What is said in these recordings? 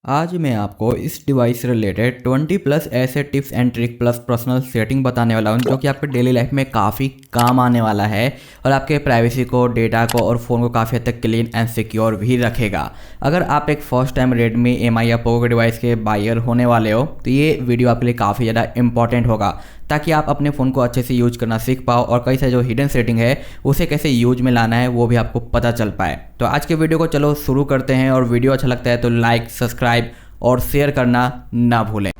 आज मैं आपको इस डिवाइस से रिलेटेड 20 प्लस ऐसे tips and trick plus personal setting बताने वाला हूँ जो कि आपके डेली लाइफ में काफ़ी काम आने वाला है और आपके प्राइवेसी को, डेटा को और फ़ोन को काफ़ी हद तक क्लीन एंड सिक्योर भी रखेगा। अगर आप एक फर्स्ट टाइम रेडमी एमआई या पोको डिवाइस के बायर होने वाले हो तो ये वीडियो आपके लिए काफ़ी ज़्यादा इंपॉर्टेंट होगा ताकि आप अपने फ़ोन को अच्छे से यूज करना सीख पाओ और कई सारे जो हिडन सेटिंग है उसे कैसे यूज में लाना है वो भी आपको पता चल पाए। तो आज के वीडियो को चलो शुरू करते हैं और वीडियो अच्छा लगता है तो लाइक, सब्सक्राइब और शेयर करना ना भूलें।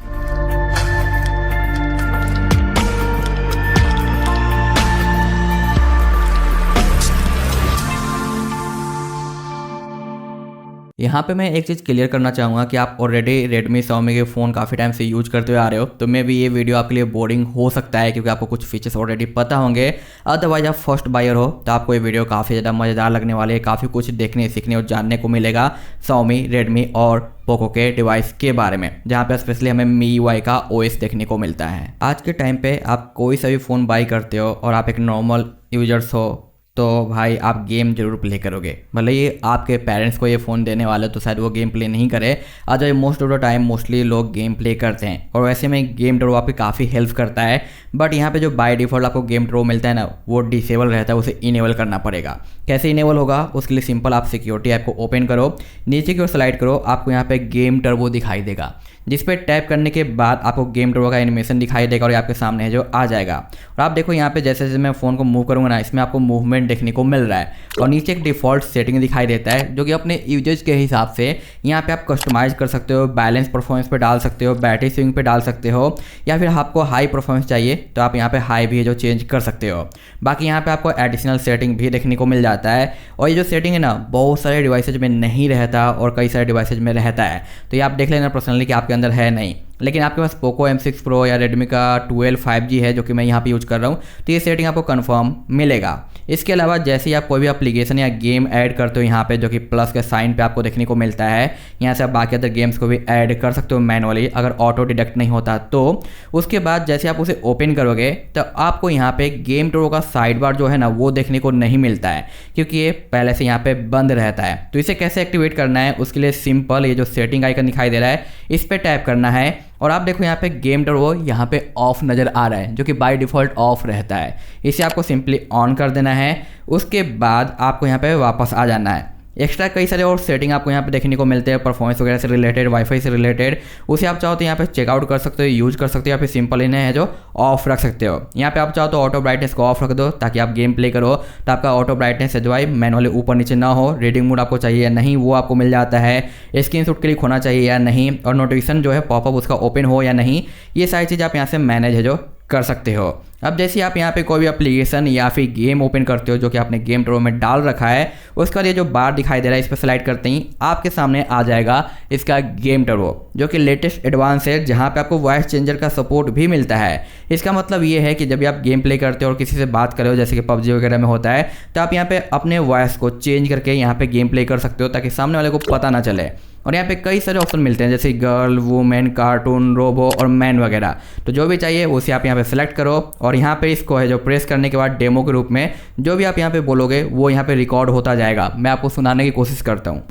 यहाँ पे मैं एक चीज़ क्लियर करना चाहूँगा कि आप ऑलरेडी रेडमी Xiaomi के फ़ोन काफ़ी टाइम से यूज करते हुए आ रहे हो तो मे भी ये वीडियो आपके लिए बोरिंग हो सकता है क्योंकि आपको कुछ फीचर्स ऑलरेडी पता होंगे। अदरवाइज आप फर्स्ट बायर हो तो आपको ये वीडियो काफ़ी ज़्यादा मज़ेदार लगने वाली है, काफ़ी कुछ देखने, सीखने और जानने को मिलेगा Xiaomi, रेडमी और पोको के डिवाइस के बारे में, जहाँ पे स्पेशली हमें MIUI का OS देखने को मिलता है। आज के टाइम पे आप कोई सा भी फ़ोन बाई करते हो और आप एक नॉर्मल यूजर्स हो तो भाई आप गेम जरूर प्ले करोगे। मतलब ये आपके पेरेंट्स को ये फ़ोन देने वाले तो शायद वो गेम प्ले नहीं करे, other most of the time mostly लोग गेम प्ले करते हैं और वैसे में गेम ड्रो आपकी काफ़ी हेल्प करता है। बट यहाँ पे जो बाय डिफ़ॉल्ट आपको गेम ड्रो मिलता है ना वो डिसेबल रहता है, उसे इनेबल करना पड़ेगा। कैसे इनेबल होगा उसके लिए सिंपल आप सिक्योरिटी ऐप को ओपन करो, नीचे की ओर स्लाइड करो, आपको यहाँ पे गेम टर्बो दिखाई देगा जिस पे टैप करने के बाद आपको गेम टर्बो का एनिमेशन दिखाई देगा और आपके सामने है जो आ जाएगा। और आप देखो यहाँ पे जैसे जैसे मैं फ़ोन को मूव करूँगा ना इसमें आपको मूवमेंट देखने को मिल रहा है और नीचे एक डिफ़ॉल्ट सेटिंग दिखाई देता है जो कि अपने यूजेज के हिसाब से यहाँ पे आप कस्टमाइज कर सकते हो, बैलेंस परफॉर्मेंस पे डाल सकते हो, बैटरी स्विंग पे डाल सकते हो या फिर आपको हाई परफॉर्मेंस चाहिए तो आप यहाँ पे हाई भी है जो चेंज कर सकते हो। बाकी यहाँ पे आपको एडिशनल सेटिंग भी देखने को मिल जाता है और ये जो सेटिंग है ना बहुत सारे डिवाइसेज में नहीं रहता और कई सारे डिवाइसेज में रहता है, तो ये आप देख लेना पर्सनली कि आपके अंदर है नहीं। लेकिन आपके पास पोको M6 Pro या रेडमी का 12 5G है जो कि मैं यहाँ पे यूज कर रहा हूँ तो ये सेटिंग आपको कंफर्म मिलेगा। इसके अलावा जैसे ही आप कोई भी एप्लीकेशन या गेम ऐड करते हो यहाँ पे जो कि प्लस के साइन पे आपको देखने को मिलता है, यहाँ से आप बाकी अदर गेम्स को भी ऐड कर सकते हो मैनुअली अगर ऑटो डिडक्ट नहीं होता तो। उसके बाद जैसे आप उसे ओपन करोगे तो आपको यहाँ पे गेम टूरो का साइड बार जो है ना वो देखने को नहीं मिलता है क्योंकि ये पहले से यहाँ पे बंद रहता है। तो इसे कैसे एक्टिवेट करना है उसके लिए सिंपल ये जो सेटिंग आइकन दिखाई दे रहा है इस पर टैप करना है और आप देखो यहाँ पे गेम टर्बो यहाँ पे ऑफ नज़र आ रहा है जो कि बाय डिफ़ॉल्ट ऑफ रहता है। इसे आपको सिंपली ऑन कर देना है, उसके बाद आपको यहाँ पे वापस आ जाना है। एक्स्ट्रा कई सारे और सेटिंग आपको यहाँ पे देखने को मिलते हैं परफॉर्मेंस वगैरह से रिलेटेड, वाईफाई से रिलेटेड, उसे आप चाहो तो यहाँ पे चेकआउट कर सकते हो, यूज कर सकते हो या फिर सिंपल इन्हें है जो ऑफ रख सकते हो। यहाँ पे आप चाहो तो ऑटो ब्राइटनेस को ऑफ रख दो ताकि आप गेम प्ले करो तो आपका ऑटो ब्राइटनेस है जो भाई मैनुअली ऊपर नीचे ना हो। रीडिंग मोड आपको चाहिए या नहीं वो आपको मिल जाता है, स्क्रीनशॉट क्लिक होना चाहिए या नहीं और नोटिफिकेशन जो है पॉपअप उसका ओपन हो या नहीं, ये सारी चीज़ आप यहाँ से मैनेज है जो कर सकते हो। अब जैसे आप यहाँ पे कोई भी एप्लीकेशन या फिर गेम ओपन करते हो जो कि आपने गेम टर्बो में डाल रखा है उसके बाद ये जो बार दिखाई दे रहा है इस पर स्लाइड करते ही आपके सामने आ जाएगा इसका गेम टर्बो जो कि लेटेस्ट एडवांस है जहाँ पे आपको वॉइस चेंजर का सपोर्ट भी मिलता है। इसका मतलब ये है कि जब भी आप गेम प्ले करते हो और किसी से बात कर रहे हो जैसे कि PUBG वगैरह में होता है तो आप यहाँ पे अपने वॉइस को चेंज करके यहाँ पे गेम प्ले कर सकते हो ताकि सामने वाले को पता ना चले। और यहाँ पे कई सारे ऑप्शन मिलते हैं जैसे गर्ल, वुमेन, कार्टून, रोबो और मैन वगैरह, तो जो भी चाहिए उसे आप यहाँ पे सेलेक्ट करो और यहाँ पे इसको है जो प्रेस करने के बाद डेमो के रूप में जो भी आप यहाँ पे बोलोगे वो यहाँ पे रिकॉर्ड होता जाएगा। मैं आपको सुनाने की कोशिश करता हूँ।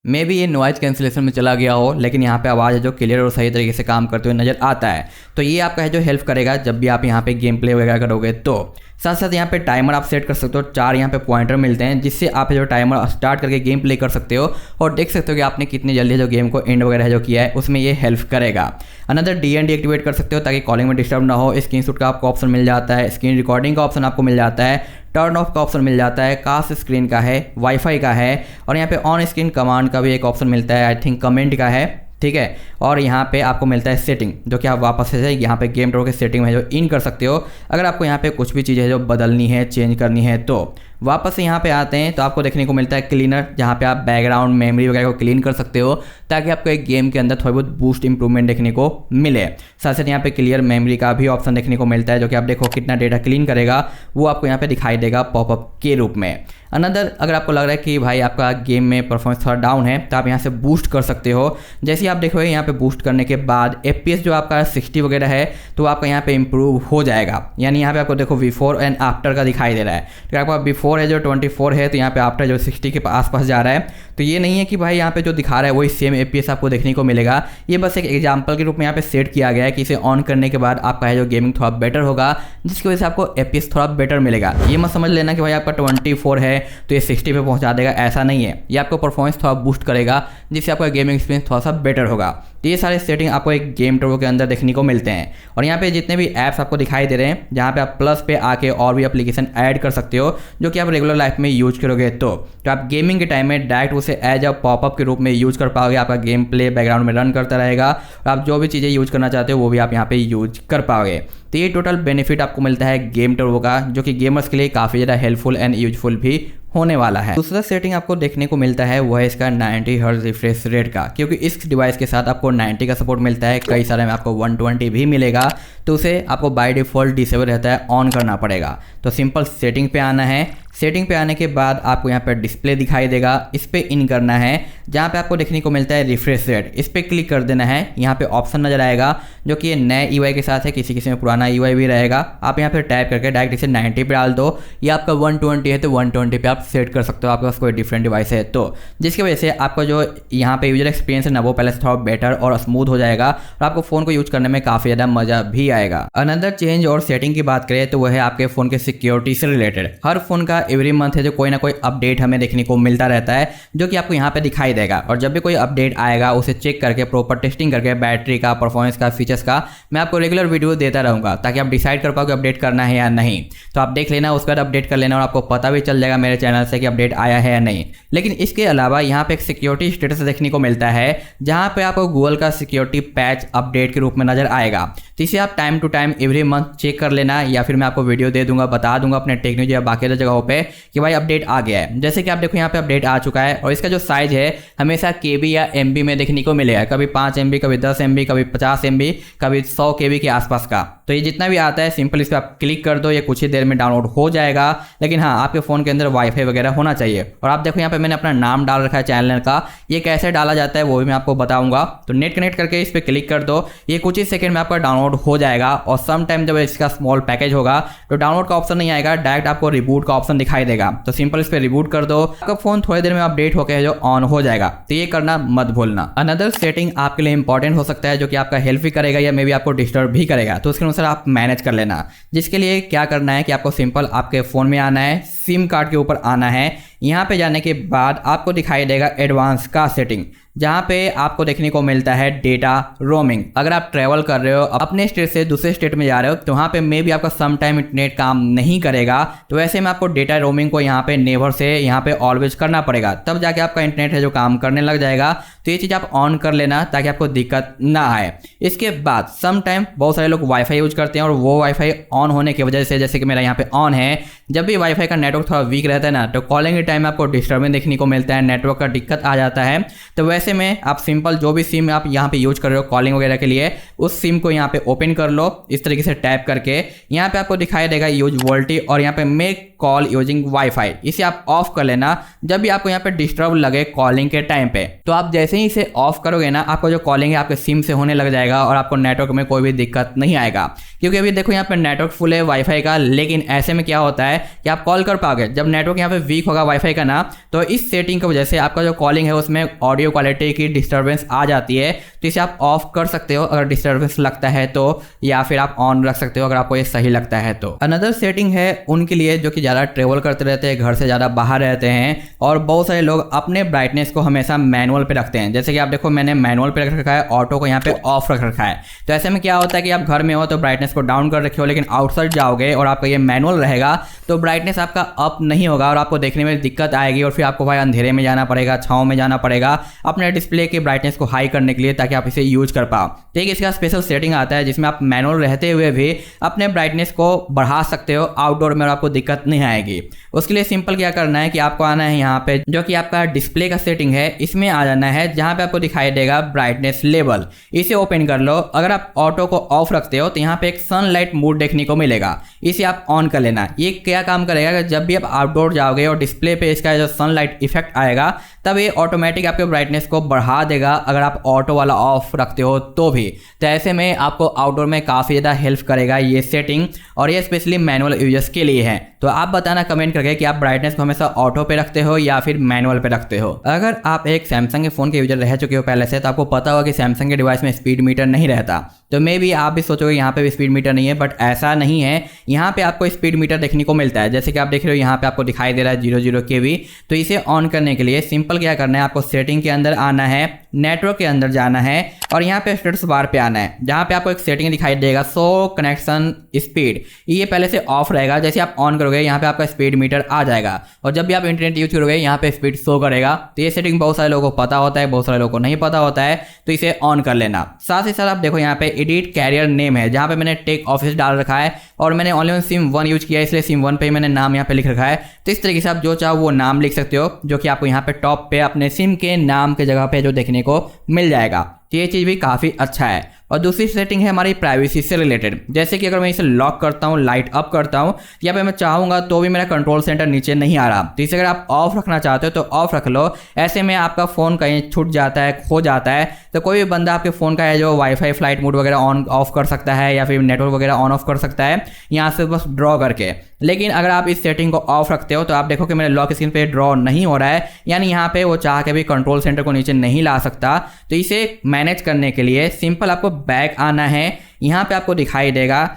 मे भी ये नॉइज कैंसिलेशन में चला गया हो लेकिन यहाँ पे आवाज़ है जो क्लियर और सही तरीके से काम करते हुए नज़र आता है, तो ये आपका है जो हेल्प करेगा जब भी आप यहाँ पे गेम प्ले वगैरह करोगे। तो साथ साथ यहाँ पे टाइमर आप सेट कर सकते हो, 4 यहाँ पे पॉइंटर मिलते हैं जिससे आप जो टाइमर स्टार्ट करके गेम प्ले कर सकते हो और देख सकते हो कि आपने कितनी जल्दी जो गेम को एंड वगैरह जो किया है उसमें ये हेल्प करेगा। अनदर DND एक्टिवेट कर सकते हो ताकि कॉलिंग में डिस्टर्ब ना हो। स्क्रीनशॉट का आपको ऑप्शन मिल जाता है, स्क्रीन रिकॉर्डिंग का ऑप्शन आपको मिल जाता है, टर्न ऑफ का ऑप्शन मिल जाता है, कास्ट स्क्रीन का है, वाईफाई का है और यहाँ पे ऑन स्क्रीन कमांड का भी एक ऑप्शन मिलता है, आई थिंक कमेंट का है, ठीक है। और यहाँ पे आपको मिलता है सेटिंग जो कि आप वापस से यहाँ पे गेम टर्बो के सेटिंग में जो इन कर सकते हो अगर आपको यहाँ पे कुछ भी चीज़ है जो बदलनी है, चेंज करनी है तो। वापस से यहाँ पे आते हैं तो आपको देखने को मिलता है क्लीनर, जहाँ पे आप बैकग्राउंड मेमोरी वगैरह को क्लीन कर सकते हो ताकि आपको एक गेम के अंदर थोड़ी बहुत बूस्ट इंप्रूवमेंट देखने को मिले। साथ साथ यहाँ पे क्लियर मेमोरी का भी ऑप्शन देखने को मिलता है, जो कि आप देखो कितना डेटा क्लीन करेगा वो आपको यहाँ पे दिखाई देगा पॉपअप के रूप में। अनदर, अगर आपको लग रहा है कि भाई आपका गेम में परफॉर्मेंस थोड़ा डाउन है तो आप यहाँ से बूस्ट कर सकते हो। जैसे आप देखोगे यहाँ पे बूस्ट करने के बाद FPS जो आपका 60 वगैरह है तो आपका यहाँ पे इंप्रूव हो जाएगा। यानी यहाँ पे आपको देखो बिफोर एंड आफ्टर का दिखाई दे रहा है। तो आपका बिफोर है जो 24 है तो यहाँ पे आफ्टर जो 60 के आसपास जा रहा है। तो ये नहीं है कि भाई यहाँ पे जो दिखा रहा है वही सेम FPS आपको देखने को मिलेगा। ये बस एक एग्जाम्पल के रूप में यहाँ पे सेट किया गया है कि इसे ऑन करने के बाद आपका है जो गेमिंग थोड़ा बेटर होगा, जिसकी वजह से आपको FPS थोड़ा बेटर मिलेगा। ये मत समझ लेना कि भाई आपका 24 है तो ये 60 पे पहुंचा देगा, ऐसा नहीं है। ये आपको परफॉर्मेंस थोड़ा बूस्ट करेगा जिससे आपका गेमिंग एक्सपीरियंस थोड़ा सा बेटर होगा। तो ये सारे सेटिंग आपको एक गेम टर्बो के अंदर देखने को मिलते हैं। और यहाँ पे जितने भी ऐप्स आपको दिखाई दे रहे हैं, जहाँ पे आप प्लस पे आके और भी एप्लीकेशन ऐड कर सकते हो जो कि आप रेगुलर लाइफ में यूज करोगे तो आप गेमिंग के टाइम में डायरेक्ट उसे एज अ पॉपअप के रूप में यूज कर पाओगे। आपका गेम प्ले बैकग्राउंड में रन करता रहेगा और आप जो भी चीज़ें यूज करना चाहते हो वो भी आप यहाँ पे यूज कर पाओगे। तो ये टोटल बेनिफिट आपको मिलता है गेम टर्बो का, जो कि गेमर्स के लिए काफ़ी ज़्यादा हेल्पफुल एंड यूजफुल भी होने वाला है। दूसरा सेटिंग आपको देखने को मिलता है वो है इसका 90 हर्ट्ज रिफ्रेश रेट का, क्योंकि इस डिवाइस के साथ आपको 90 का सपोर्ट मिलता है, कई सारे में आपको 120 भी मिलेगा। तो उसे आपको बाय डिफ़ॉल्ट डिसेबल रहता है, ऑन करना पड़ेगा। तो सिंपल सेटिंग पे आना है। सेटिंग पे आने के बाद आपको यहाँ पे डिस्प्ले दिखाई देगा, इस पर इन करना है। जहाँ पे आपको देखने को मिलता है रिफ्रेश रेट, इस पर क्लिक कर देना है। यहाँ पे ऑप्शन नजर आएगा जो कि ये नए UI के साथ है, किसी किसी में पुराना UI भी रहेगा। आप यहाँ पे टाइप करके डायरेक्ट इसे 90 पे डाल दो, या आपका 120 है तो 120 पे आप सेट कर सकते हो, आपके पास कोई डिफरेंट डिवाइस है तो, जिसकी वजह से आपका जो यहाँ पे यूजर एक्सपीरियंस है ना वो पहले से थोड़ा बेटर और स्मूथ हो जाएगा और आपको फ़ोन को यूज करने में काफ़ी ज़्यादा मजा भी आएगा। अनदर चेंज और सेटिंग की बात करें तो वह है आपके फ़ोन के सिक्योरिटी से रिलेटेड। हर फोन का एवरी मंथ है जो कोई ना कोई अपडेट हमें देखने को मिलता रहता है, जो कि आपको यहाँ पे दिखाई देगा। और जब भी कोई अपडेट आएगा उसे चेक करके प्रॉपर टेस्टिंग करके बैटरी का, परफॉर्मेंस का, फीचर्स का मैं आपको रेगुलर वीडियो देता रहूँगा ताकि आप डिसाइड कर पाओ कि अपडेट करना है या नहीं। तो आप देख लेना, उसके बाद अपडेट कर लेना और आपको पता भी चल जाएगा मेरे चैनल से कि अपडेट आया है या नहीं। लेकिन इसके अलावा यहाँ पे एक सिक्योरिटी स्टेटस देखने को मिलता है, जहाँ पे आपको गूगल का सिक्योरिटी पैच अपडेट के रूप में नजर आएगा। तो इसे आप time to time every month check कर लेना, या फिर मैं आपको वीडियो दे दूंगा, बता दूंगा अपने टेक न्यूज या बाकी जगहों पे कि भाई अपडेट आ गया है। जैसे कि आप देखो यहाँ पे अपडेट आ चुका है और इसका जो साइज है हमेशा KB या MB में देखने को मिलेगा, कभी 5 MB, कभी 10 MB, कभी 50 MB, कभी 100 KB के आसपास का। तो ये जितना भी आता है सिंपल इस पर आप क्लिक कर दो, ये कुछ ही देर में डाउनलोड हो जाएगा। लेकिन हाँ, आपके फ़ोन के अंदर वाईफाई वगैरह होना चाहिए। और आप देखो यहाँ पे मैंने अपना नाम डाल रखा है चैनल का, ये कैसे डाला जाता है वो भी मैं आपको बताऊंगा। तो नेट कनेक्ट करके इस पर क्लिक कर दो, ये कुछ ही सेकंड में आपका डाउनलोड हो जाएगा। और सम टाइम जब इसका स्मॉल पैकेज होगा तो डाउनलोड का ऑप्शन नहीं आएगा, डायरेक्ट आपको रिबूट का ऑप्शन दिखाई देगा। तो सिंपल इस पर रिबूट कर दो, आपका फोन थोड़ी देर में अपडेट होकर जो ऑन हो जाएगा। तो ये करना मत भूलना। अनदर सेटिंग आपके लिए इंपॉर्टेंट हो सकता है जो कि आपका हेल्प भी करेगा या मे बी आपको डिस्टर्ब भी करेगा, तो उसके अनुसार आप मैनेज कर लेना। जिसके लिए क्या करना है कि आपको सिंपल आपके फ़ोन में आना है, सिम कार्ड के ऊपर आना है। यहाँ पे जाने के बाद आपको दिखाई देगा एडवांस का सेटिंग, जहाँ पे आपको देखने को मिलता है डेटा रोमिंग। अगर आप ट्रैवल कर रहे हो, अपने स्टेट से दूसरे स्टेट में जा रहे हो, तो वहाँ पे मे भी आपका सम टाइम इंटरनेट काम नहीं करेगा। तो वैसे में आपको डेटा रोमिंग को यहाँ पे नेवर से यहाँ पे ऑलवेज करना पड़ेगा, तब जाके आपका इंटरनेट है जो काम करने लग जाएगा। तो ये चीज़ आप ऑन कर लेना ताकि आपको दिक्कत ना आए। इसके बाद सम टाइम बहुत सारे लोग वाईफाई यूज करते हैं और वो वाईफाई ऑन होने की वजह से, जैसे कि मेरा यहाँ पे ऑन है, जब भी वाईफाई का नेटवर्क थोड़ा वीक रहता है ना, तो कॉलिंग के टाइम आपको डिस्टर्बेंस देखने को मिलता है, नेटवर्क का दिक्कत आ जाता है। तो वैसे में आप सिंपल जो भी सिम आप यहाँ पे यूज कर रहे हो कॉलिंग वगैरह के लिए, उस सिम को यहाँ पे ओपन कर लो इस तरीके से टैप करके। यहाँ पे आपको दिखाई देगा यूज वोल्टी और यहाँ पे मेक कॉल यूजिंग वाईफाई, इसे आप ऑफ कर लेना जब भी आपको यहाँ पे डिस्टर्ब लगे कॉलिंग के टाइम पे। तो आप जैसे ही इसे ऑफ करोगे ना, आपको जो कॉलिंग है आपके सिम से होने लग जाएगा और आपको नेटवर्क में कोई भी दिक्कत नहीं आएगा। क्योंकि अभी देखो यहाँ पे नेटवर्क फुल है वाईफाई का, लेकिन ऐसे में क्या होता है कि आप कॉल कर पाओगे जब नेटवर्क यहाँ पे वीक होगा वाईफाई का ना। तो इस सेटिंग की वजह से आपका जो कॉलिंग है उसमें ऑडियो क्वालिटी की डिस्टर्बेंस आ जाती है। तो इसे आप ऑफ कर सकते हो अगर डिस्टर्बेंस लगता है तो, या फिर आप ऑन रख सकते हो अगर आपको ये सही लगता है तो। अनदर सेटिंग है उनके लिए जो कि ज़्यादा ट्रेवल करते रहते हैं, घर से ज़्यादा बाहर रहते हैं, और बहुत सारे लोग अपने ब्राइटनेस को हमेशा मैनुअल पे रखते हैं। जैसे कि आप देखो मैंने मैनुअल पे रख रखा है, ऑटो को यहाँ पे ऑफ रख रखा है। तो ऐसे में क्या होता है कि आप घर में हो तो ब्राइटनेस को डाउन कर रखे हो, लेकिन आउटसाइड जाओगे और आपका ये मैनुअल रहेगा तो ब्राइटनेस आपका अप नहीं होगा और आपको देखने में दिक्कत आएगी और फिर आपको भाई अंधेरे में जाना पड़ेगा, छाँव में जाना पड़ेगा अपने डिस्प्ले की ब्राइटनेस को हाई करने के लिए, ताकि आप इसे यूज कर पाओ। ठीक है, इसका स्पेशल सेटिंग आता है जिसमें आप मैनुअल रहते हुए भी अपने ब्राइटनेस को बढ़ा सकते हो आउटडोर में और आपको दिक्कत नहीं आएगी। उसके लिए सिंपल क्या करना है कि आपको आना है यहाँ पे जो कि आपका डिस्प्ले का सेटिंग है, इसमें आ जाना है जहाँ पे आपको दिखाई देगा ब्राइटनेस लेवल। इसे ओपन कर लो। अगर आप ऑटो को ऑफ रखते हो तो यहाँ पे एक सनलाइट मोड देखने को मिलेगा, इसे आप ऑन कर लेना। ये क्या काम करेगा कि जब भी आप आउटडोर जाओगे और डिस्प्ले पे इसका जो सनलाइट इफेक्ट आएगा तब ये ऑटोमेटिक आपके ब्राइटनेस को बढ़ा देगा, अगर आप ऑटो वाला ऑफ रखते हो तो भी। तो ऐसे में आपको आउटडोर में काफ़ी ज़्यादा हेल्प करेगा ये सेटिंग, और ये स्पेशली मैनुअल यूजर्स के लिए है। तो आप बताना कमेंट करके कि आप ब्राइटनेस को हमेशा ऑटो पे रखते हो या फिर मैनुअल पे रखते हो। अगर आप एक सैमसंग के फ़ोन के यूजर रह चुके हो पहले से, तो आपको पता होगा कि सैमसंग के डिवाइस में स्पीड मीटर नहीं रहता। तो मे भी आप भी सोचोगे यहाँ पे भी स्पीड मीटर नहीं है, बट ऐसा नहीं है। यहाँ पे आपको स्पीड मीटर देखने को मिलता है, जैसे कि आप देख रहे हो यहाँ पे आपको दिखाई दे रहा है 00 kb। तो इसे ऑन करने के लिए सिंपल क्या करना है, आपको सेटिंग के अंदर आना है, नेटवर्क के अंदर जाना है और यहाँ पे स्टेटस बार पे आना है, जहाँ पे आपको एक सेटिंग दिखाई देगा शो कनेक्शन स्पीड। ये पहले से ऑफ रहेगा, जैसे आप ऑन करोगे यहाँ पे आपका स्पीड मीटर आ जाएगा, और जब भी आप इंटरनेट यूज करोगे यहाँ पे स्पीड शो करेगा। तो ये सेटिंग बहुत सारे लोगों को पता होता है, बहुत सारे लोगों को नहीं पता होता है, तो इसे ऑन कर लेना। साथ ही साथ आप देखो यहाँ पे एडिट कैरियर नेम है, जहाँ पे मैंने टेक ऑफिस डाल रखा है और मैंने ओनली सिम 1 यूज किया है, इसलिए सिम 1 पे मैंने नाम यहाँ पे लिख रखा है। तो इस तरीके से आप जो चाहो वो नाम लिख सकते हो, जो कि आपको यहाँ पे टॉप पे अपने सिम के नाम के जगह पे जो देखने को मिल जाएगा। तो ये चीज़ भी काफ़ी अच्छा है। और दूसरी सेटिंग है हमारी प्राइवेसी से रिलेटेड, जैसे कि अगर मैं इसे लॉक करता हूँ, लाइट अप करता हूँ, या फिर मैं चाहूँगा तो भी मेरा कंट्रोल सेंटर नीचे नहीं आ रहा। तो इसे अगर आप ऑफ रखना चाहते हो तो ऑफ रख लो। ऐसे में आपका फ़ोन कहीं छूट जाता है, खो जाता है, तो कोई भी बंदा आपके फ़ोन का है जो वाईफाई फ्लाइट मोड वगैरह ऑन ऑफ कर सकता है या फिर नेटवर्क वगैरह ऑन ऑफ कर सकता है यहाँ से बस ड्रॉ करके। लेकिन अगर आप इस सेटिंग को ऑफ रखते हो तो आप देखो कि मेरे लॉक स्क्रीन पे ड्रॉ नहीं हो रहा है, यानी यहाँ पे वो चाह के भी कंट्रोल सेंटर को नीचे नहीं ला सकता। तो इसे मैनेज करने के लिए सिंपल आपको बैक आना है। यहाँ पे आपको दिखाई देगा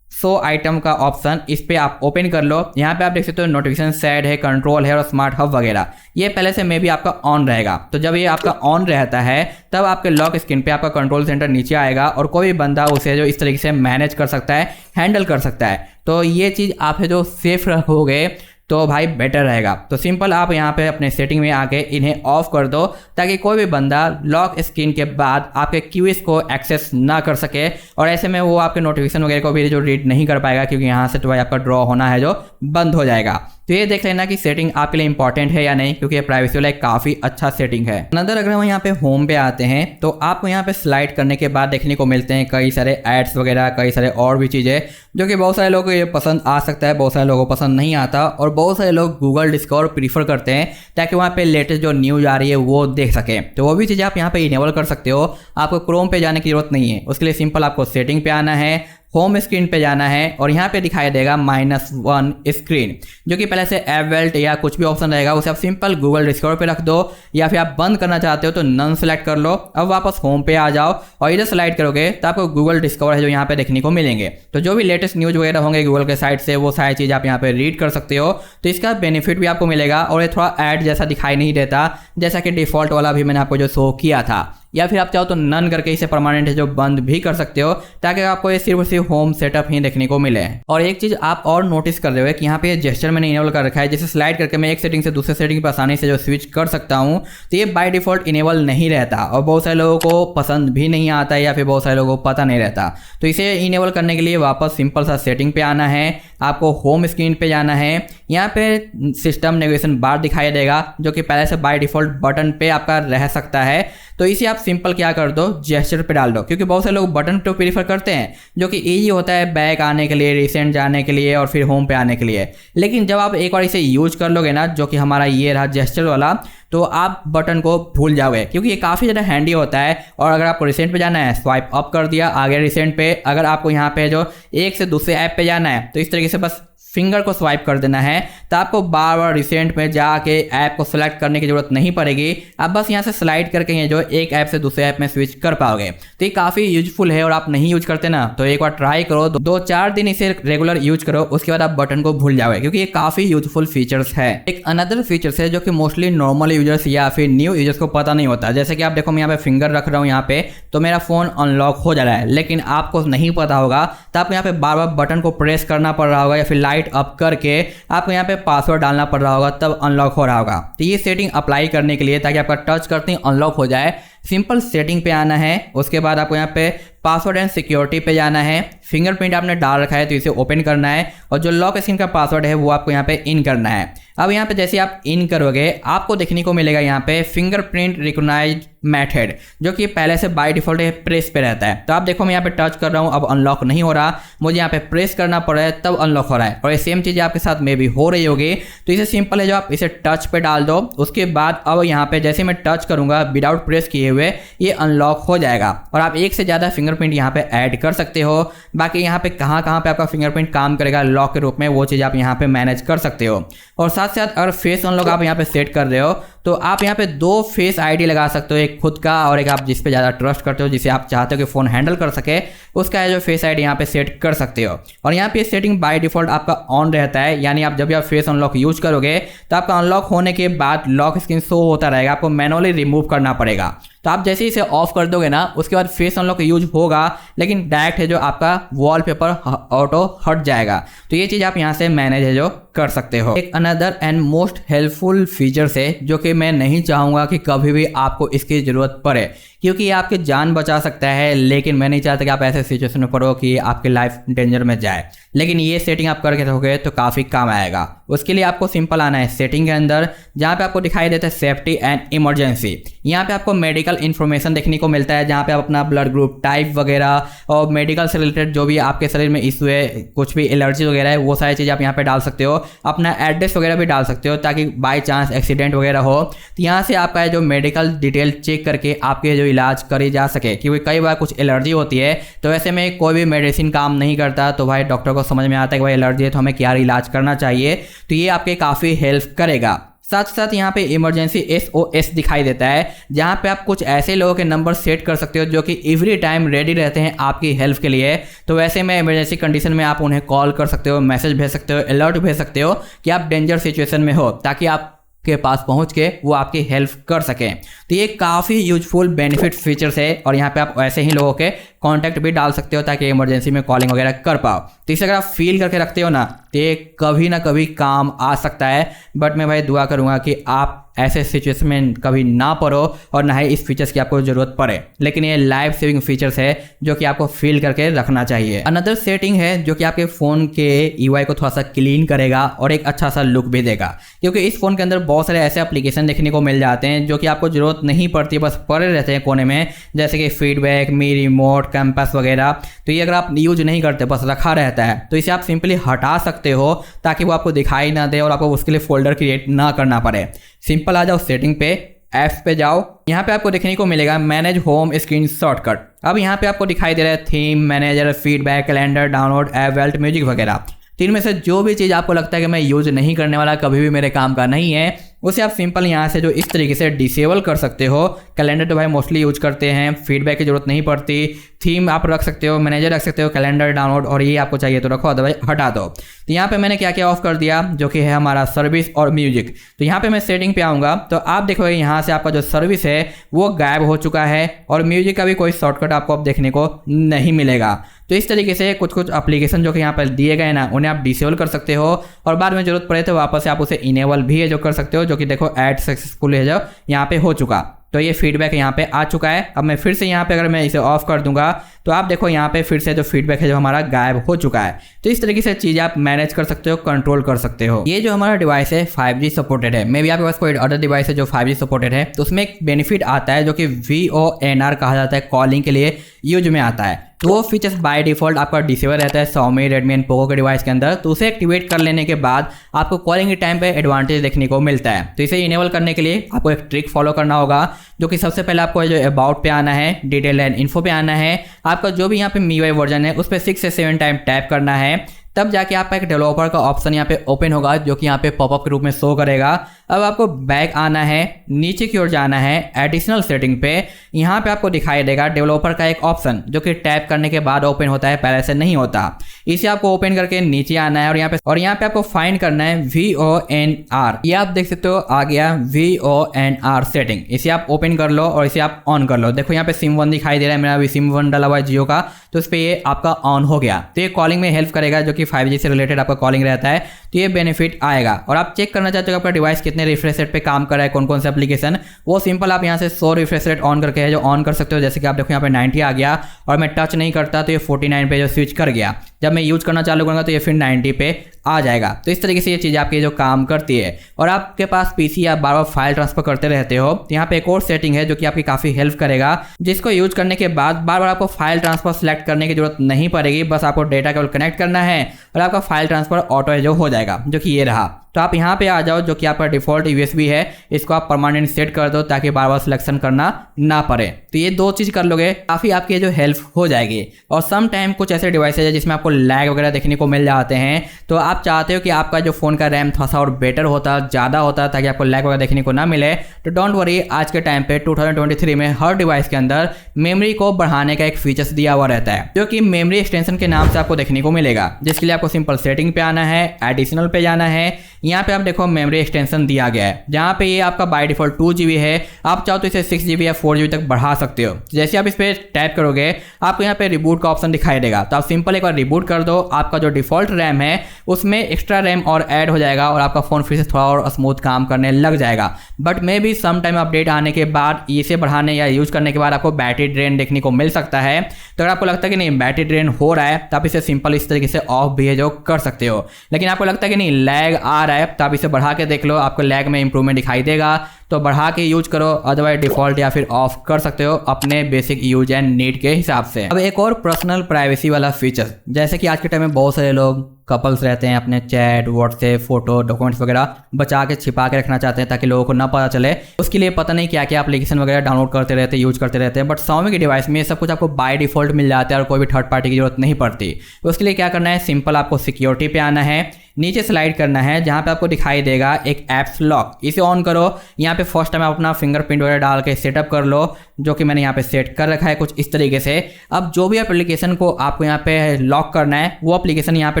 शो आइटम का ऑप्शन, इस पे आप ओपन कर लो। यहाँ पे आप देख सकते हो नोटिफिकेशन सेट है, कंट्रोल है और स्मार्ट हब वगैरह, ये पहले से मे भी आपका ऑन रहेगा। तो जब ये आपका ऑन रहता है तब आपके लॉक स्क्रीन पे आपका कंट्रोल सेंटर नीचे आएगा और कोई भी बंदा उसे जो इस तरीके से मैनेज कर सकता है, हैंडल कर सकता है। तो ये चीज़ आप जो सेफ रखोगे तो भाई बेटर रहेगा। तो सिंपल आप यहाँ पे अपने सेटिंग में आके इन्हें ऑफ कर दो, ताकि कोई भी बंदा लॉक स्क्रीन के बाद आपके क्यूज को एक्सेस ना कर सके, और ऐसे में वो आपके नोटिफिकेशन वगैरह को भी जो रीड नहीं कर पाएगा, क्योंकि यहाँ से तो भाई आपका ड्रॉ होना है जो बंद हो जाएगा। तो ये देख लेना कि सेटिंग आपके लिए इंपॉर्टेंट है या नहीं, क्योंकि ये प्राइवेसी वाला एक काफ़ी अच्छा सेटिंग है। अनदर अगर हम यहाँ पे होम पे आते हैं तो आपको यहाँ पे स्लाइड करने के बाद देखने को मिलते हैं कई सारे एड्स वगैरह, कई सारे और भी चीज़ें, जो कि बहुत सारे लोगों को ये पसंद आ सकता है, बहुत सारे लोगों को पसंद नहीं आता, और बहुत सारे लोग गूगल डिस्कवर प्रीफर करते हैं ताकि वहाँ पे लेटेस्ट जो न्यूज़ आ रही है वो देख सकें। तो वो भी चीज़ें आप यहाँ पे इनेबल कर सकते हो। आपको क्रोम पे जाने की जरूरत नहीं है, उसके लिए सिंपल आपको सेटिंग पे आना है, होम स्क्रीन पे जाना है और यहाँ पे दिखाई देगा -1 स्क्रीन, जो कि पहले से ऐप वेल्ट या कुछ भी ऑप्शन रहेगा, उसे आप सिंपल गूगल डिस्कवर पे रख दो, या फिर आप बंद करना चाहते हो तो नन सेलेक्ट कर लो। अब वापस होम पे आ जाओ और इधर स्लाइड करोगे तो आपको गूगल डिस्कवर है जो यहाँ पे देखने को मिलेंगे। तो जो भी लेटेस्ट न्यूज़ वगैरह होंगे गूगल के साइट से, वो सारी चीज़ आप यहाँ पे रीड कर सकते हो। तो इसका बेनिफिट भी आपको मिलेगा, और ये थोड़ा ऐड जैसा दिखाई नहीं देता, जैसा कि डिफॉल्ट वाला भी मैंने आपको जो शो किया था। या फिर आप चाहो तो नन करके इसे परमानेंट है जो बंद भी कर सकते हो, ताकि आपको ये सिर्फ होम सेटअप ही देखने को मिले। और एक चीज़ आप और नोटिस कर रहे हो कि यहाँ पे जेस्चर मैंने इनेबल कर रखा है, जैसे स्लाइड करके मैं एक सेटिंग से दूसरे सेटिंग पर आसानी से जो स्विच कर सकता हूँ, तो ये बाय डिफॉल्ट इनेबल नहीं रहता, और बहुत सारे लोगों को पसंद भी नहीं आता है या फिर बहुत सारे लोगों को पता नहीं रहता। तो इसे इनेबल करने के लिए वापस सिंपल सा सेटिंग पे आना है, आपको होम स्क्रीन पे जाना है, यहाँ पे सिस्टम नेविगेशन बार दिखाई देगा, जो कि पहले से बाय डिफॉल्ट बटन पे आपका रह सकता है। तो इसे आप सिंपल क्या कर दो, जेस्चर पे डाल दो, क्योंकि बहुत से लोग बटन पे प्रीफर करते हैं, जो कि ईजी होता है बैक आने के लिए, रिसेंट जाने के लिए और फिर होम पे आने के लिए। लेकिन जब आप एक बार इसे यूज कर लोगे ना, जो कि हमारा ये रहा जेस्चर वाला, तो आप बटन को भूल जाओगे, क्योंकि ये काफ़ी ज़्यादा हैंडी होता है। और अगर आपको रिसेंट पे जाना है, स्वाइप अप कर दिया, आगे रिसेंट पे। अगर आपको यहाँ पे जो एक से दूसरे ऐप पे जाना है, तो इस तरीके से बस फिंगर को स्वाइप कर देना है, तो आपको बार बार रिसेंट में जाके ऐप को सिलेक्ट करने की जरूरत नहीं पड़ेगी। आप बस यहाँ से स्लाइड करके ये जो एक ऐप से दूसरे ऐप में स्विच कर पाओगे। तो ये काफ़ी यूजफुल है, और आप नहीं यूज करते ना, तो एक बार ट्राई करो, 2-4 दिन इसे रेगुलर यूज करो, उसके बाद आप बटन को भूल जाओगे, क्योंकि ये काफ़ी यूजफुल फीचर्स है। एक अनदर फीचर्स है जो कि मोस्टली नॉर्मल यूजर्स या फिर न्यू यूजर्स को पता नहीं होता। जैसे कि आप देखो मैं यहाँ पे फिंगर रख रहा हूँ यहाँ पे, तो मेरा फ़ोन अनलॉक हो जा रहा है, लेकिन आपको नहीं पता होगा तो आपको यहाँ पे बार बार बटन को प्रेस करना पड़ रहा होगा या फिर लाइट अप करके आपको यहाँ पे पासवर्ड डालना पड़ रहा होगा, तब अनलॉक हो रहा होगा। तो ये सेटिंग अप्लाई करने के लिए, ताकि आपका टच करते ही अनलॉक हो जाए, सिंपल सेटिंग पे आना है। उसके बाद आपको यहाँ पे पासवर्ड एंड सिक्योरिटी पे जाना है। फिंगरप्रिंट आपने डाल रखा है तो इसे ओपन करना है, और जो लॉक स्क्रीन का पासवर्ड है वो आपको यहाँ पे इन करना है। अब यहाँ पे जैसे आप इन करोगे आपको देखने को मिलेगा यहाँ पे फिंगरप्रिंट रिकॉग्नाइज मेथड, जो कि पहले से बाय डिफॉल्ट प्रेस पे रहता है। तो आप देखो मैं यहाँ पे टच कर रहा हूँ, अब अनलॉक नहीं हो रहा, मुझे यहाँ पे प्रेस करना पड़ रहा है तब अनलॉक हो रहा है। और ये सेम चीज़ आपके साथ में भी हो रही होगी। तो इसे सिंपल है, जो आप इसे टच पे डाल दो, उसके बाद अब यहाँ पे जैसे मैं टच करूँगा विदाउट प्रेस किए हुए ये अनलॉक हो जाएगा। और आप एक से ज़्यादा फिंगरप्रिंट यहाँ पे ऐड कर सकते हो। बाकी यहाँ पे कहाँ पे आपका फिंगरप्रिंट काम करेगा लॉक के रूप में, वो चीज़ आप यहाँ पे मैनेज कर सकते हो। और साथ साथ अगर फेस अनलॉक आप यहाँ पे सेट कर रहे हो तो आप यहाँ पे 2 फेस आईडी लगा सकते हो, एक खुद का और एक आप जिस पे ज़्यादा ट्रस्ट करते हो, जिसे आप चाहते हो कि फ़ोन हैंडल कर सके, उसका है जो फेस आईडी यहाँ पे सेट कर सकते हो। और यहाँ पे सेटिंग बाय डिफॉल्ट आपका ऑन रहता है, यानी आप जब भी आप फेस अनलॉक यूज करोगे तो आपका अनलॉक होने के बाद लॉक स्क्रीन शो होता रहेगा, आपको मैनुअली रिमूव करना पड़ेगा। तो आप जैसे ही इसे ऑफ कर दोगे ना, उसके बाद फेस अनलॉक यूज होगा, लेकिन डायरेक्ट है जो आपका वॉलपेपर ऑटो हट जाएगा। तो ये चीज़ आप यहाँ से मैनेज है जो कर सकते हो। एक another and most helpful features है जो कि मैं नहीं चाहूँगा कि कभी भी आपको इसकी ज़रूरत पड़े, क्योंकि ये आपकी जान बचा सकता है, लेकिन मैं नहीं चाहता कि आप ऐसे सिचुएशन में पड़ो कि आपकी लाइफ डेंजर में जाए। लेकिन ये सेटिंग आप करके रखोगे तो काफ़ी काम आएगा। उसके लिए आपको सिंपल आना है सेटिंग के अंदर, जहाँ पे आपको दिखाई देता है सेफ्टी एंड इमरजेंसी। यहाँ पे आपको मेडिकल इन्फॉर्मेशन देखने को मिलता है, जहाँ पे आप अपना ब्लड ग्रुप, टाइप वगैरह और मेडिकल से रिलेटेड जो भी आपके शरीर में इशू है, कुछ भी एलर्जी वगैरह है, वो सारी चीज़ आप यहाँ पे डाल सकते हो। अपना एड्रेस वगैरह भी डाल सकते हो, ताकि बाई चांस एक्सीडेंट वगैरह हो तो यहाँ से आपका जो मेडिकल डिटेल चेक करके आपके जो इलाज करी जा सके। क्योंकि कई बार कुछ एलर्जी होती है, तो ऐसे में कोई भी मेडिसिन काम नहीं करता, तो भाई डॉक्टर को समझ में आता है कि भाई एलर्जी है तो हमें क्या इलाज करना चाहिए। तो ये आपके काफ़ी हेल्प करेगा। साथ साथ यहाँ पे इमरजेंसी SOS दिखाई देता है, जहाँ पे आप कुछ ऐसे लोगों के नंबर सेट कर सकते हो जो कि एवरी टाइम रेडी रहते हैं आपकी हेल्प के लिए। तो वैसे में इमरजेंसी कंडीशन में आप उन्हें कॉल कर सकते हो, मैसेज भेज सकते हो, अलर्ट भेज सकते हो कि आप डेंजर सिचुएशन में हो, ताकि आप के पास पहुंच के वो आपकी हेल्प कर सकें। तो ये काफ़ी यूजफुल बेनिफिट फीचर्स है। और यहाँ पे आप ऐसे ही लोगों के कॉन्टैक्ट भी डाल सकते हो, ताकि इमरजेंसी में कॉलिंग वगैरह कर पाओ। तो इसे अगर आप फील करके रखते हो ना, तो ये कभी ना कभी काम आ सकता है। बट मैं भाई दुआ करूँगा कि आप ऐसे सिचुएशन में कभी ना पड़ो और ना ही इस फीचर्स की आपको जरूरत पड़े। लेकिन ये लाइफ सेविंग फीचर्स है जो कि आपको फील करके रखना चाहिए। अनदर सेटिंग है जो कि आपके फ़ोन के UI को थोड़ा सा क्लीन करेगा और एक अच्छा सा लुक भी देगा। क्योंकि इस फ़ोन के अंदर बहुत सारे ऐसे एप्लीकेशन देखने को मिल जाते हैं जो कि आपको ज़रूरत नहीं पड़ती, बस पड़े रहते हैं कोने में, जैसे कि फीडबैक, मी रिमोट, कैंपस वगैरह। तो ये अगर आप यूज नहीं करते, बस रखा रहता है, तो इसे आप सिंपली हटा सकते हो, ताकि वो आपको दिखाई ना दे और आपको उसके लिए फोल्डर क्रिएट ना करना पड़े। सिंपल आ जाओ सेटिंग पे, ऐप्स पे जाओ, यहाँ पे आपको देखने को मिलेगा मैनेज होम स्क्रीन शॉर्टकट। अब यहाँ पे आपको दिखाई दे रहा है theme manager, feedback, calendar, download, app belt, music वगैरह। तो इनमें से जो भी चीज़ आपको लगता है कि मैं यूज नहीं करने वाला, कभी भी मेरे काम का नहीं है, उसे आप सिंपल यहाँ से जो इस तरीके से डिसेबल कर सकते हो। कैलेंडर तो भाई मोस्टली यूज करते हैं, फीडबैक की जरूरत नहीं पड़ती, थीम आप रख सकते हो, मैनेजर रख सकते हो, कैलेंडर, डाउनलोड, और ये आपको चाहिए तो रखो, अदरवाइज हटा दो। तो यहाँ पे मैंने क्या क्या ऑफ कर दिया, जो कि है हमारा सर्विस और म्यूजिक। तो यहाँ पे मैं सेटिंग पे आऊँगा तो आप देखोगे यहाँ से आपका जो सर्विस है वो गायब हो चुका है, और म्यूजिक का भी कोई शॉर्टकट आपको अब देखने को नहीं मिलेगा। तो इस तरीके से कुछ कुछ एप्लीकेशन जो कि यहाँ पर दिए गए ना, उन्हें आप डिसेबल कर सकते हो, और बाद में जरूरत पड़े तो वापस से आप उसे इनेबल भी है जो कर सकते हो, जो कि देखो ऐड सक्सेसफुल है जो यहाँ पे हो चुका। तो ये फीडबैक यहाँ पे आ चुका है। अब मैं फिर से यहाँ पे अगर मैं इसे ऑफ कर दूंगा तो आप देखो यहाँ पे फिर से जो फीडबैक है जो हमारा गायब हो चुका है। तो इस तरीके से चीज़ आप मैनेज कर सकते हो, कंट्रोल कर सकते हो। ये जो हमारा डिवाइस है 5G सपोर्टेड है। मे बी आपके पास कोई अदर डिवाइस है जो 5G सपोर्टेड है, तो उसमें एक बेनिफिट आता है जो कि VoNR कहा जाता है, कॉलिंग के लिए यूज में आता है। तो वो फीचर्स बाय डिफॉल्ट आपका डिसेबल रहता है Xiaomi, Redmi एंड Poco के डिवाइस के अंदर। तो उसे एक्टिवेट कर लेने के बाद आपको कॉलिंग के टाइम पे एडवांटेज देखने को मिलता है। तो इसे इनेबल करने के लिए आपको एक ट्रिक फॉलो करना होगा, जो कि सबसे पहले आपको जो अबाउट पे आना है, डिटेल एंड इन्फो पे आना है, आपका जो भी यहाँ पे MIUI वर्जन है उस पर 6 से 7 टाइम टैप करना है, तब जाके आपका एक डेवलपर का ऑप्शन यहाँ पे ओपन होगा, जो कि यहाँ पे पॉपअप के रूप में शो करेगा। अब आपको बैक आना है, नीचे की ओर जाना है, एडिशनल सेटिंग पे। यहाँ पे आपको दिखाई देगा डेवलपर का एक ऑप्शन जो कि टैप करने के बाद ओपन होता है, पहले से नहीं होता। इसे आपको ओपन करके नीचे आना है और यहाँ पे आपको फाइंड करना है VONR। ये आप देख सकते हो आ गया VONR सेटिंग। इसे आप ओपन कर लो और इसे आप ऑन कर लो। देखो यहाँ पे SIM1 दिखाई दे रहा है, मेरा अभी SIM1 डाला हुआ है जियो का, तो इस पर ये आपका ऑन हो गया। तो ये कॉलिंग में हेल्प करेगा, जो कि 5G से रिलेटेड आपका कॉलिंग रहता है, तो ये बेनिफिट आएगा। और आप चेक करना चाहते हो कि आपका डिवाइस कितने रिफ्रेश रेट पे काम कर रहा है, कौन कौन से एप्लीकेशन, वो सिंपल आप यहाँ से 100 रिफ्रेश रेट ऑन करके है जो ऑन कर सकते हो। जैसे कि आप देखो यहाँ पे 90 आ गया और मैं टच नहीं करता तो ये 49 पे जो स्विच कर गया। जब मैं यूज करना चालू करूँगा तो ये फिर 90 पे आ जाएगा। तो इस तरीके से ये चीज़ आपकी जो काम करती है। और आपके पास पीसी या बार बार फाइल ट्रांसफर करते रहते हो, तो यहाँ पे एक और सेटिंग है जो कि आपकी काफ़ी हेल्प करेगा, जिसको यूज करने के बाद बार बार आपको फाइल ट्रांसफर सेलेक्ट करने की जरूरत नहीं पड़ेगी। बस आपको डेटा केवल कनेक्ट करना है और आपका फाइल ट्रांसफर ऑटो जो हो जाएगा, जो कि ये रहा। तो आप यहाँ पे आ जाओ, जो कि आपका डिफॉल्ट USB है, इसको आप परमानेंट सेट कर दो ताकि बार बार सिलेक्शन करना ना पड़े। तो ये दो चीज़ कर लोगे, काफ़ी आपकी जो हेल्प हो जाएगी। और सम टाइम कुछ ऐसे डिवाइसेज है जिसमें आपको लैग वगैरह देखने को मिल जाते हैं, तो आप चाहते हो कि आपका जो फ़ोन का रैम थोड़ा सा और बेटर होता, ज़्यादा होता, ताकि आपको लैग वगैरह देखने को ना मिले। तो डोंट वरी, आज के टाइम पे 2023 में हर डिवाइस के अंदर मेमोरी को बढ़ाने का एक फीचर्स दिया हुआ रहता है, जो कि मेमोरी एक्सटेंशन के नाम से आपको देखने को मिलेगा। जिसके लिए आपको सिंपल सेटिंग पे आना है, एडिशनल पे जाना है। यहाँ पे आप देखो मेमोरी एक्सटेंशन दिया गया है, जहाँ पे ये आपका बाय डिफॉल्ट 2GB है। आप चाहो तो इसे 6GB या 4GB तक बढ़ा सकते हो। जैसे आप इस पर टैप करोगे आपको यहाँ पे रिबूट का ऑप्शन दिखाई देगा, तो आप सिंपल एक बार रिबूट कर दो। आपका जो डिफॉल्ट रैम है उसमें एक्स्ट्रा रैम और ऐड हो जाएगा और आपका फ़ोन फिर से थोड़ा और स्मूथ काम करने लग जाएगा। बट मे भी सम टाइम अपडेट आने के बाद इसे बढ़ाने या यूज करने के बाद आपको बैटरी ड्रेन देखने को मिल सकता है। तो अगर आपको लगता है कि नहीं बैटरी ड्रेन हो रहा है, तो आप इसे सिंपल इस तरीके से ऑफ भी है जो कर सकते हो। लेकिन आपको लगता है कि नहीं लैग आ रहा है, तो आप इसे बढ़ा के देख लो, आपको लैग में इंप्रूवमेंट दिखाई देगा, तो बढ़ा के यूज करो। अदरवाइज डिफॉल्ट या फिर ऑफ कर सकते हो अपने बेसिक यूज एंड नीड के हिसाब से। अब एक और पर्सनल प्राइवेसी वाला फीचर, जैसे कि आज के टाइम में बहुत सारे लोग कपल्स रहते हैं, अपने चैट, व्हाट्सएप, फोटो, डॉक्यूमेंट्स वगैरह बचा के छिपा के रखना चाहते हैं ताकि लोगों को ना पता चले। उसके लिए पता नहीं क्या क्या एप्लीकेशन वगैरह डाउनलोड करते रहते हैं, यूज करते रहते हैं। बट Xiaomi की डिवाइस में ये सब कुछ आपको बाय डिफॉल्ट मिल जाता है और कोई भी थर्ड पार्टी की जरूरत नहीं पड़ती। उसके लिए क्या करना है, सिंपल आपको सिक्योरिटी पे आना है, नीचे स्लाइड करना है, जहाँ पे आपको दिखाई देगा एक ऐप्स लॉक, इसे ऑन करो। यहाँ पे फर्स्ट टाइम आप अपना फिंगरप्रिंट वगैरह डाल के सेटअप कर लो, जो कि मैंने यहाँ पे सेट कर रखा है कुछ इस तरीके से। अब जो भी एप्लीकेशन को आपको यहाँ पे लॉक करना है, वो एप्लीकेशन यहाँ पे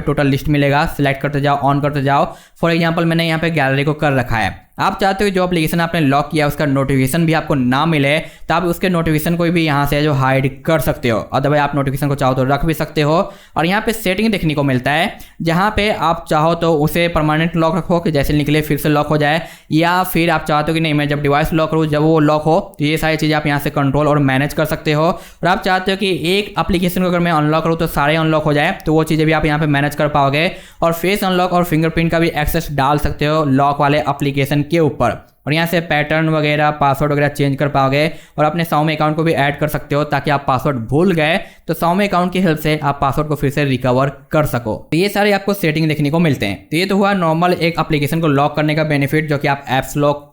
टोटल लिस्ट मिलेगा, सिलेक्ट करते जाओ, ऑन करते जाओ। फॉर एग्जांपल मैंने यहाँ पे गैलरी को कर रखा है। आप चाहते हो जो एप्लीकेशन आपने लॉक किया उसका नोटिफिकेशन भी आपको ना मिले, तो आप उसके नोटिफिकेशन को भी यहाँ से जो हाइड कर सकते हो। अदरवाइज आप नोटिफिकेशन को चाहो तो रख भी सकते हो। और यहाँ पे सेटिंग देखने को मिलता है, जहाँ पे आप चाहो तो उसे परमानेंट लॉक रखो कि जैसे निकले फिर से लॉक हो जाए, या फिर आप चाहते हो कि नहीं मैं जब डिवाइस लॉक करूँ जब वो लॉक हो, तो ये सारी चीज़ें आप यहाँ से कंट्रोल और मैनेज कर सकते हो। और आप चाहते हो कि एक एप्लीकेशन को अगर मैं अनलॉक करूँ तो सारे अनलॉक हो जाए, तो वो चीज़ें भी आप यहाँ पे मैनेज कर पाओगे। और फेस अनलॉक और फिंगरप्रिंट का भी एक्सेस डाल सकते हो लॉक वाले एप्लीकेशन के ऊपर। और यहाँ से पैटर्न वगैरह, पासवर्ड वगैरह चेंज कर पाओगे। और अपने Xiaomi अकाउंट को भी ऐड कर सकते हो ताकि आप पासवर्ड भूल गए तो Xiaomi अकाउंट की हेल्प से आप पासवर्ड को फिर से रिकवर कर सको। तो ये सारे आपको सेटिंग देखने को मिलते हैं। तो ये तो हुआ नॉर्मल एक एप्लीकेशन को लॉक करने का बेनिफिट, जो कि आप ऐप्स लॉक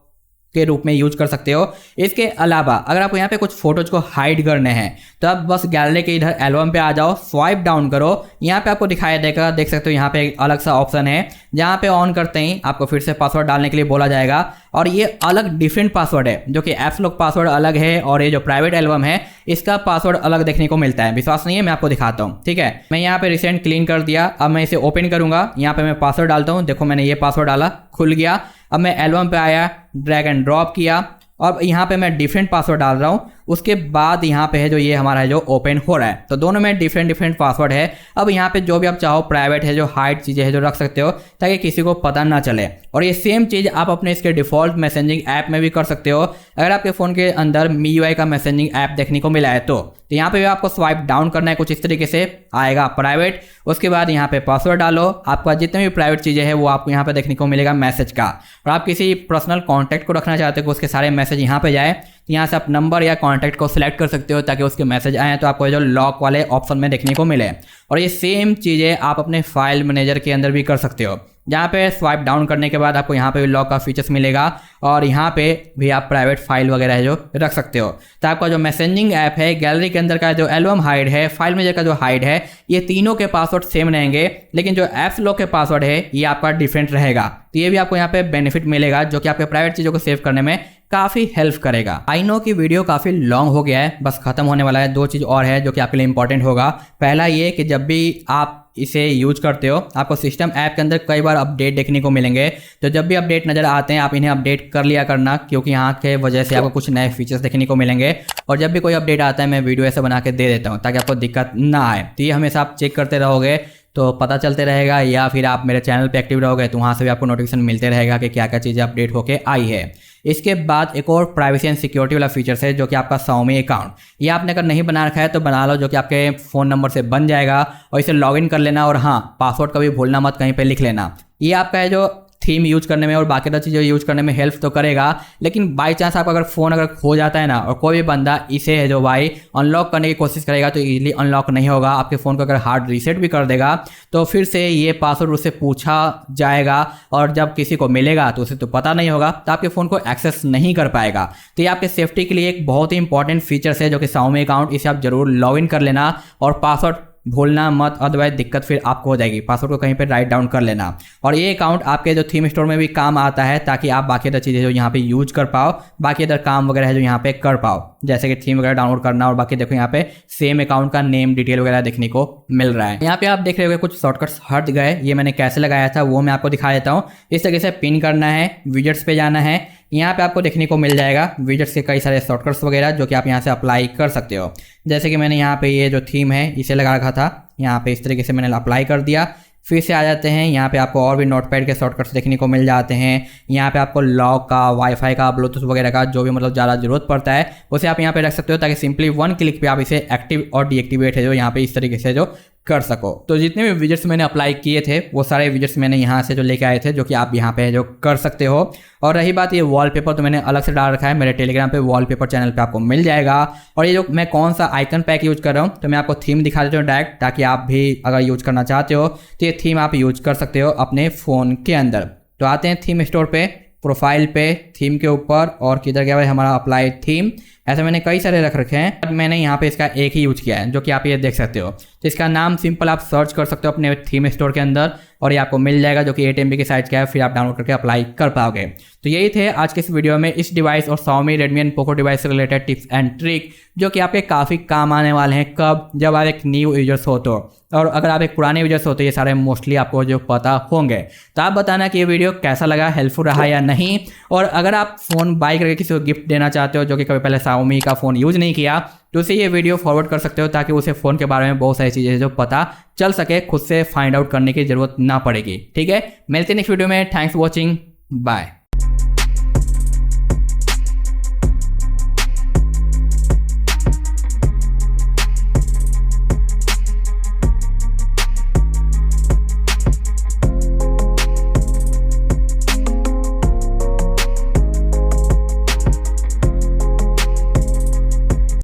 के रूप में यूज कर सकते हो। इसके अलावा अगर आपको यहाँ पे कुछ फोटोज को हाइड करने हैं, तो आप बस गैलरी के इधर एल्बम पे आ जाओ, स्वाइप डाउन करो, यहाँ पे आपको दिखाई देगा, देख सकते हो यहाँ पे एक अलग सा ऑप्शन है, जहाँ पे ऑन करते ही आपको फिर से पासवर्ड डालने के लिए बोला जाएगा। और ये अलग डिफरेंट पासवर्ड है, जो कि ऐप्स लॉक पासवर्ड अलग है और ये जो प्राइवेट एल्बम है इसका पासवर्ड अलग देखने को मिलता है। विश्वास नहीं है, मैं आपको दिखाता हूँ। ठीक है, मैं यहाँ पे रिसेंट क्लीन कर दिया। अब मैं इसे ओपन करूंगा, यहाँ पे मैं पासवर्ड डालता हूँ। देखो मैंने ये पासवर्ड डाला, खुल गया। अब मैं एल्बम पे आया, ड्रैग एंड ड्रॉप किया, अब यहाँ पे मैं डिफरेंट पासवर्ड डाल रहा हूँ। उसके बाद यहाँ पे है जो ये हमारा है जो ओपन हो रहा है, तो दोनों में डिफरेंट पासवर्ड है। अब यहाँ पे जो भी आप चाहो प्राइवेट है जो हाइड चीज़ें है जो रख सकते हो ताकि किसी को पता ना चले। और ये सेम चीज़ आप अपने इसके डिफॉल्ट मैसेजिंग ऐप में भी कर सकते हो। अगर आपके फ़ोन के अंदर MIUI का मैसेजिंग ऐप देखने को मिला है तो यहाँ पे भी आपको स्वाइप डाउन करना है, कुछ इस तरीके से आएगा प्राइवेट। उसके बाद यहाँ पे पासवर्ड डालो, आपका जितने भी प्राइवेट चीज़ें हैं वो आपको यहाँ पे देखने को मिलेगा मैसेज का। और आप किसी पर्सनल कॉन्टैक्ट को रखना चाहते हो कि उसके सारे मैसेज यहाँ पे जाए, तो यहाँ से आप नंबर या कॉन्टैक्ट को सिलेक्ट कर सकते हो ताकि उसके मैसेज आए तो आपको जो लॉक वाले ऑप्शन में देखने को मिले। और ये सेम चीज़ें आप अपने फाइल मैनेजर के अंदर भी कर सकते हो। जहाँ पे स्वाइप डाउन करने के बाद आपको यहाँ पे लॉक का फीचर्स मिलेगा और यहाँ पे भी आप प्राइवेट फाइल वगैरह है जो रख सकते हो। तो आपका जो मैसेजिंग ऐप है, गैलरी के अंदर का जो एल्बम हाइड है, फाइल मैनेजर का जो हाइड है, ये तीनों के पासवर्ड सेम रहेंगे, लेकिन जो ऐप्स लॉक के पासवर्ड है ये आपका डिफरेंट रहेगा। तो ये भी आपको यहाँ पे बेनिफिट मिलेगा जो कि आपके प्राइवेट चीज़ों को सेव करने में काफ़ी हेल्प करेगा। आई नो कि वीडियो काफ़ी लॉन्ग हो गया है, बस खत्म होने वाला है। दो चीज़ और है जो कि आपके लिए इंपॉर्टेंट होगा। पहला ये कि जब भी आप इसे यूज करते हो आपको सिस्टम ऐप के अंदर कई बार अपडेट देखने को मिलेंगे, तो जब भी अपडेट नज़र आते हैं आप इन्हें अपडेट कर लिया करना, क्योंकि यहाँ के वजह से आपको कुछ नए फीचर्स देखने को मिलेंगे। और जब भी कोई अपडेट आता है मैं वीडियो ऐसे बना के दे देता हूँ ताकि आपको दिक्कत ना आए। तो ये हमेशा आप चेक करते रहोगे तो पता चलते रहेगा, या फिर आप मेरे चैनल पे एक्टिव रहोगे तो वहाँ से भी आपको नोटिफिकेशन मिलते रहेगा कि क्या क्या चीज़ें अपडेट होके आई है। इसके बाद एक और प्राइवेसी एंड सिक्योरिटी वाला फीचर्स है जो कि आपका Xiaomi अकाउंट, ये आपने अगर नहीं बना रखा है तो बना लो, जो कि आपके फ़ोन नंबर से बन जाएगा और इसे लॉगिन कर लेना। और हाँ, पासवर्ड कभी भूलना मत, कहीं पे लिख लेना। ये आपका है जो थीम यूज करने में और बाकी तरह चीज़ें यूज करने में हेल्प तो करेगा, लेकिन बाई चांस आपका अगर फ़ोन अगर खो जाता है ना और कोई भी बंदा इसे है जो भाई अनलॉक करने की कोशिश करेगा तो इजीली अनलॉक नहीं होगा। आपके फ़ोन को अगर हार्ड रीसेट भी कर देगा तो फिर से ये पासवर्ड उससे पूछा जाएगा और जब किसी को मिलेगा तो उसे तो पता नहीं होगा, तो आपके फ़ोन को एक्सेस नहीं कर पाएगा। तो ये आपके सेफ्टी के लिए एक बहुत ही इंपॉर्टेंट फीचर्स है जो कि Xiaomi अकाउंट, इसे आप जरूर लॉग इन कर लेना और पासवर्ड भूलना मत, अदरवाइज दिक्कत फिर आपको हो जाएगी। पासवर्ड को कहीं पे राइट डाउन कर लेना। और ये अकाउंट आपके जो थीम स्टोर में भी काम आता है ताकि आप बाकी अदर चीज़ें जो यहाँ पे यूज कर पाओ, बाकी अदर काम वगैरह है जो यहाँ पे कर पाओ, जैसे कि थीम वगैरह डाउनलोड करना। और बाकी देखो यहाँ पे सेम अकाउंट का नेम डिटेल वगैरह देखने को मिल रहा है। यहाँ पे आप देख रहे हो कुछ शॉर्टकट्स हट गए, ये मैंने कैसे लगाया था वो मैं आपको दिखा देता हूँ। इस तरीके से पिन करना है, विजेट्स पे जाना है, यहाँ पे आपको देखने को मिल जाएगा विजेट्स के कई सारे शॉर्टकट्स वगैरह जो कि आप यहाँ से अप्लाई कर सकते हो। जैसे कि मैंने यहाँ पे ये जो थीम है इसे लगा रखा था, यहाँ पे इस तरीके से मैंने अप्लाई कर दिया। फिर से आ जाते हैं, यहाँ पे आपको और भी नोटपैड के शॉर्टकट्स देखने को मिल जाते हैं। यहाँ पे आपको लॉक का, वाईफाई का, ब्लूटूथ वगैरह का जो भी मतलब ज़्यादा जरूरत पड़ता है उसे आप यहाँ पे रख सकते हो ताकि सिंपली वन क्लिक पे आप इसे एक्टिव और डीएक्टिवेट है जो यहाँ पे इस तरीके से जो कर सको। तो जितने भी विजेट्स मैंने अप्लाई किए थे वो सारे विजेट्स मैंने यहाँ से जो लेके आए थे जो कि आप यहाँ पे जो कर सकते हो। और रही बात ये वॉलपेपर, तो मैंने अलग से डाल रखा है, मेरे टेलीग्राम पे वॉलपेपर चैनल पे आपको मिल जाएगा। और ये जो मैं कौन सा आइकन पैक यूज कर रहा हूँ तो मैं आपको थीम दिखा देता हूँ डायरेक्ट, ताकि आप भी अगर यूज करना चाहते हो तो ये थीम आप यूज कर सकते हो अपने फ़ोन के अंदर। तो आते हैं थीम स्टोर पे, प्रोफाइल पे, थीम के ऊपर, और किधर गया भाई हमारा अप्लाई थीम। ऐसे मैंने कई सारे रख रखे हैं, बट मैंने यहाँ पे इसका एक ही यूज किया है जो कि आप ये देख सकते हो। तो इसका नाम सिंपल आप सर्च कर सकते हो अपने थीम स्टोर के अंदर और ये आपको मिल जाएगा जो कि 8 MB की साइज का है, फिर आप डाउनलोड करके अप्लाई कर पाओगे। तो यही थे आज के इस वीडियो में इस डिवाइस और Xiaomi, Redmi and Poco device से रिलेटेड टिप्स एंड ट्रिक जो कि आपके काफ़ी काम आने वाले हैं। कब? जब आप एक न्यू यूजर्स हो तो, और अगर आप एक पुराने यूजर्स हो तो ये सारे मोस्टली आपको जो पता होंगे। तो आप बताना कि ये वीडियो कैसा लगा, हेल्पफुल रहा या नहीं। और अगर आप फ़ोन बाई करके किसी को गिफ्ट देना चाहते हो जो कि कभी पहले Xiaomi का फ़ोन यूज़ नहीं किया तो उसे ये वीडियो फॉरवर्ड कर सकते हो ताकि उसे फ़ोन के बारे में बहुत सारी चीज़ें जो पता चल सके, खुद से फाइंड आउट करने की ज़रूरत ना पड़ेगी। ठीक है, मिलते हैं नेक्स्ट वीडियो में। Thanks for watching, bye.